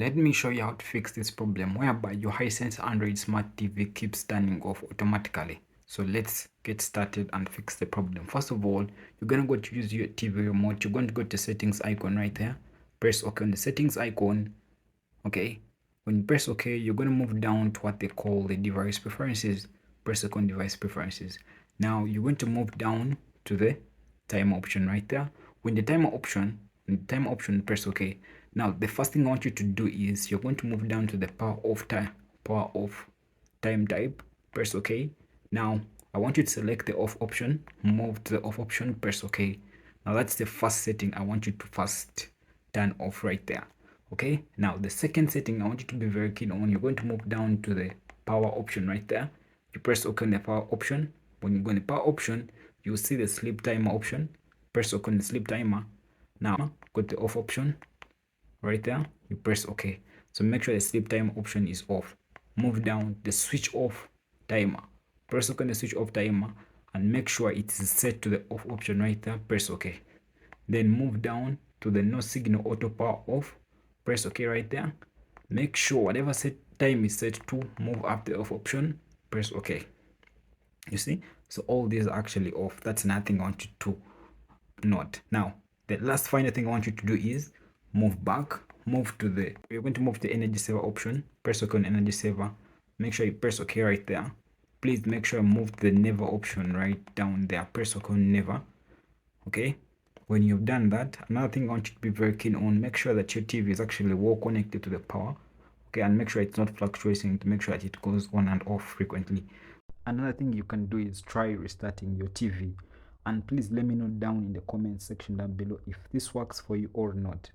Let me show you how to fix this problem whereby your Hisense Android Smart TV keeps turning off automatically. So let's get started and fix the problem. First of all, you're going to go to use your TV remote. You're going to go to settings icon right there. Press OK on the settings icon. Okay. When you press OK, you're going to move down to what they call the device preferences. Press OK on device preferences. Now you're going to move down to the timer option right there. When the timer option, press OK. Now the first thing I want you to do is you're going to move down to the power off time type. Press OK. Now I want you to select the off option, move to the off option, press OK. Now that's the first setting I want you to first turn off right there. Okay, now the second setting I want you to be very keen on, you're going to move down to the power option right there. You press OK on the power option. When you go in the power option, you'll see the sleep timer option. Press OK on the sleep timer. Now go to the off option right there. You press OK. So make sure the sleep timer option is off. Move down the switch off timer. Press OK on the switch off timer and make sure it is set to the off option right there. Press OK. Then move down to the no signal auto power off. Press OK right there. Make sure whatever set time is set to, move up the off option. Press OK. You see, so all these are actually off. That's nothing I want you to note. Now the last final thing I want you to do is move back, move to the, we're going to move to the energy saver option. Press OK on energy saver. Make sure you press OK right there. Please make sure you move to the never option right down there. Press OK on never. Okay, when you've done that, another thing I want you to be very keen on, make sure that your TV is actually well connected to the power. Okay, and make sure it's not fluctuating, to make sure that it goes on and off frequently. Another thing you can do is try restarting your TV, and please let me know down in the comment section down below if this works for you or not.